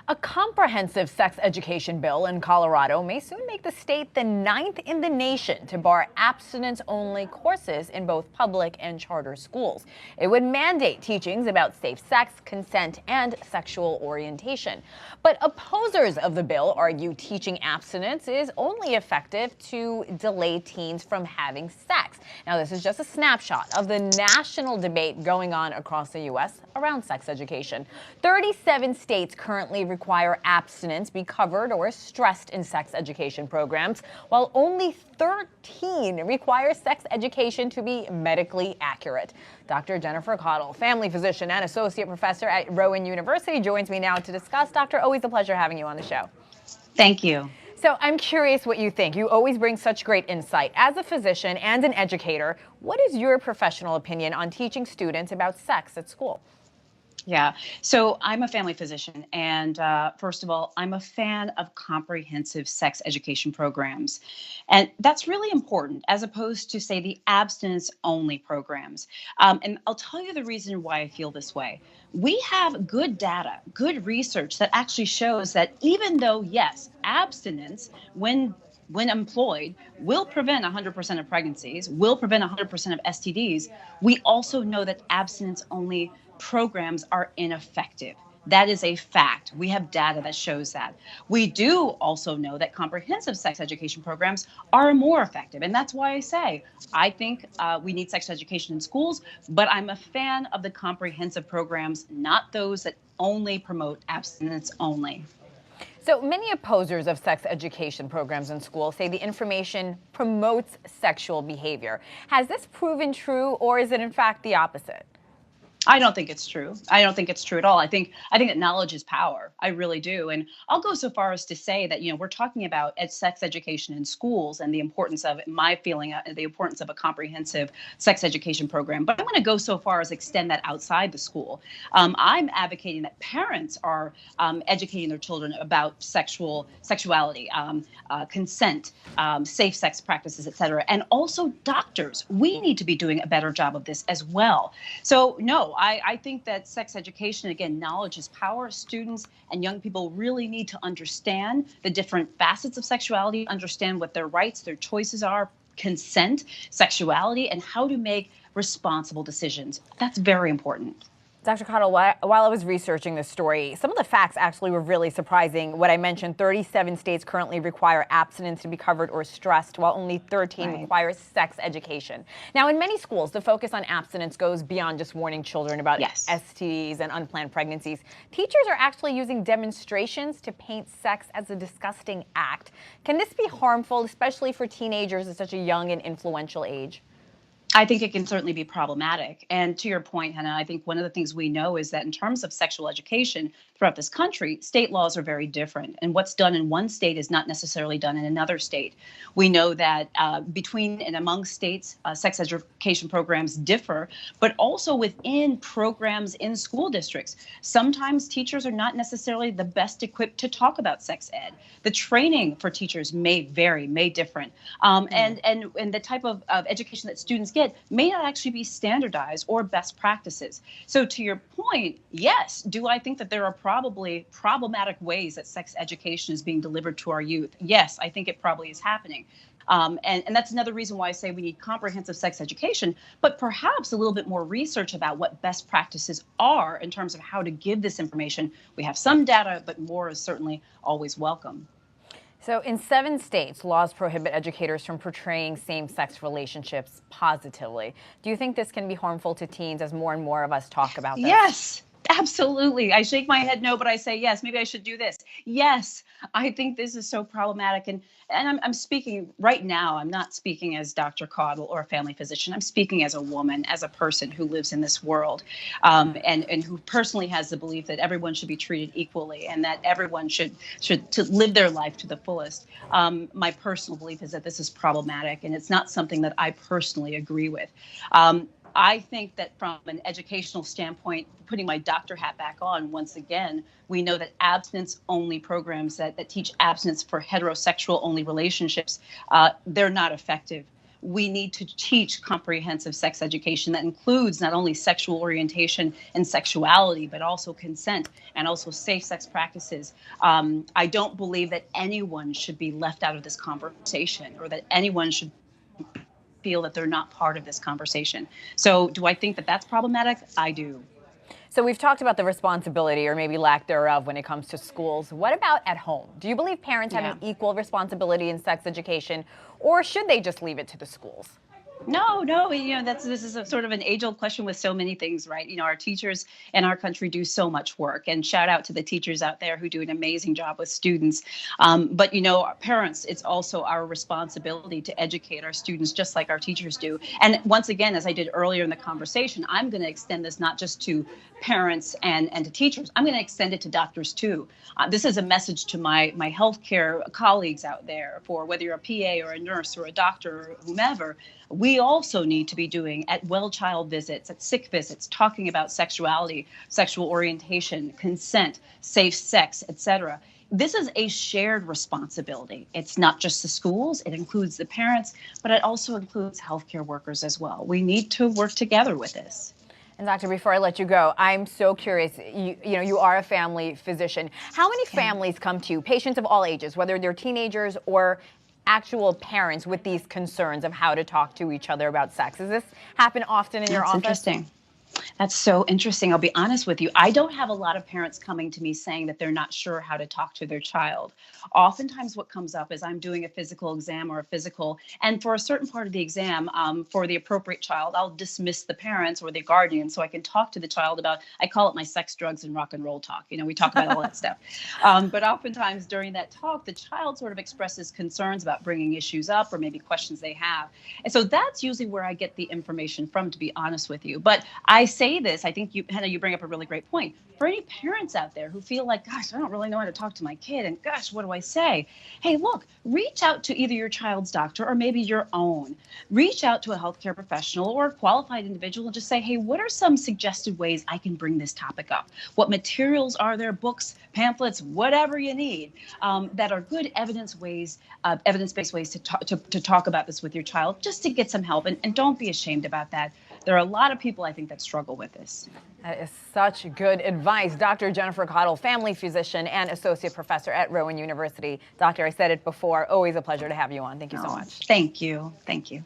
A comprehensive sex education bill in Colorado may soon make the state the ninth in the nation to bar abstinence-only courses in both public and charter schools. It would mandate teachings about safe sex, consent, and sexual orientation. But opposers of the bill argue teaching abstinence is only effective to delay teens from having sex. Now, this is just a snapshot of the national debate going on across the U.S. around sex education. 37 states currently require abstinence be covered or stressed in sex education programs, while only 13 require sex education to be medically accurate. Dr. Jennifer Caudle, family physician and associate professor at Rowan University, joins me now to discuss. Doctor, always a pleasure having you on the show. Thank you. So I'm curious what you think. You always bring such great insight. As a physician and an educator, what is your professional opinion on teaching students about sex at school? Yeah. So I'm a family physician. And first of all, I'm a fan of comprehensive sex education programs. And that's really important as opposed to, say, the abstinence only programs. And I'll tell you the reason why I feel this way. We have good data, good research that actually shows that even though, yes, abstinence, when employed, will prevent 100% of pregnancies, will prevent 100% of STDs, we also know that abstinence-only programs are ineffective. That is a fact. We have data that shows that. We do also know that comprehensive sex education programs are more effective. And that's why I say, I think we need sex education in schools, but I'm a fan of the comprehensive programs, not those that only promote abstinence only. So many opposers of sex education programs in schools say the information promotes sexual behavior. Has this proven true, or is it in fact the opposite? I don't think it's true. I don't think it's true at all. I think that knowledge is power. I really do. And I'll go so far as to say that, we're talking about sex education in schools and the importance of the importance of a comprehensive sex education program. But I'm going to go so far as extend that outside the school. I'm advocating that parents are educating their children about sexuality, consent, safe sex practices, et cetera. And also doctors. We need to be doing a better job of this as well. So no, I think that sex education, again, knowledge is power. Students and young people really need to understand the different facets of sexuality, understand what their rights, their choices are, consent, sexuality, and how to make responsible decisions. That's very important. Dr. Caudle, while I was researching this story, some of the facts actually were really surprising. What I mentioned, 37 states currently require abstinence to be covered or stressed, while only 13 require sex education. Now, in many schools, the focus on abstinence goes beyond just warning children about STDs and unplanned pregnancies. Teachers are actually using demonstrations to paint sex as a disgusting act. Can this be harmful, especially for teenagers at such a young and influential age? I think it can certainly be problematic. And to your point, Hannah, I think one of the things we know is that in terms of sexual education throughout this country, state laws are very different. And what's done in one state is not necessarily done in another state. We know that between and among states, sex education programs differ, but also within programs in school districts. Sometimes teachers are not necessarily the best equipped to talk about sex ed. The training for teachers may vary, may differ. And the type of education that students get may not actually be standardized or best practices. So to your point, yes, do I think that there are probably problematic ways that sex education is being delivered to our youth? Yes, I think it probably is happening. And that's another reason why I say we need comprehensive sex education, but perhaps a little bit more research about what best practices are in terms of how to give this information. We have some data, but more is certainly always welcome. So in 7 states, laws prohibit educators from portraying same-sex relationships positively. Do you think this can be harmful to teens as more and more of us talk about this? Yes. Absolutely. I shake my head no, but I say yes. Maybe I should do this. Yes, I think this is so problematic. And I'm speaking right now. I'm not speaking as Dr. Caudle or a family physician. I'm speaking as a woman, as a person who lives in this world, and who personally has the belief that everyone should be treated equally and that everyone should to live their life to the fullest. My personal belief is that this is problematic, and it's not something that I personally agree with. I think that from an educational standpoint, putting my doctor hat back on once again, we know that abstinence-only programs that teach abstinence for heterosexual-only relationships, they're not effective. we need to teach comprehensive sex education that includes not only sexual orientation and sexuality, but also consent and also safe sex practices. I don't believe that anyone should be left out of this conversation, or that anyone should feel that they're not part of this conversation. So do I think that that's problematic? I do. So we've talked about the responsibility, or maybe lack thereof, when it comes to schools. What about at home? Do you believe parents have an equal responsibility in sex education, or should they just leave it to the schools? No, this is a sort of an age-old question with so many things, right? Our teachers in our country do so much work, and shout out to the teachers out there who do an amazing job with students. But our parents, it's also our responsibility to educate our students just like our teachers do. And once again, as I did earlier in the conversation, I'm going to extend this not just to parents and to teachers. I'm going to extend it to doctors too. This is a message to my healthcare colleagues out there, for whether you're a PA or a nurse or a doctor or whomever. We also need to be doing at well child visits, at sick visits, talking about sexuality, sexual orientation, consent, safe sex, etc. This is a shared responsibility. It's not just the schools, it includes the parents, but it also includes healthcare workers as well. We need to work together with this. And doctor, before I let you go, I'm so curious, you are a family physician. How many families come to you, patients of all ages, whether they're teenagers or actual parents, with these concerns of how to talk to each other about sex? Does this happen often in your office? Interesting. That's so interesting. I'll be honest with you. I don't have a lot of parents coming to me saying that they're not sure how to talk to their child. Oftentimes what comes up is I'm doing a physical exam or a physical, and for a certain part of the exam, for the appropriate child, I'll dismiss the parents or the guardian so I can talk to the child about, I call it my sex, drugs, and rock and roll talk. We talk about all that stuff. But oftentimes during that talk, the child sort of expresses concerns about bringing issues up or maybe questions they have. And so that's usually where I get the information from, to be honest with you. But I say this, I think Hannah, you bring up a really great point. For any parents out there who feel like, gosh, I don't really know how to talk to my kid, and gosh, what do I say? Hey, look, reach out to either your child's doctor or maybe your own. Reach out to a healthcare professional or a qualified individual and just say, hey, what are some suggested ways I can bring this topic up? What materials are there, books, pamphlets, whatever you need, that are good evidence-based ways to talk about this with your child, just to get some help. And don't be ashamed about that. There are a lot of people, I think, that struggle with this. That is such good advice. Dr. Jennifer Caudle, family physician and associate professor at Rowan University. Doctor, I said it before, always a pleasure to have you on. Thank you so much. Thank you. Thank you.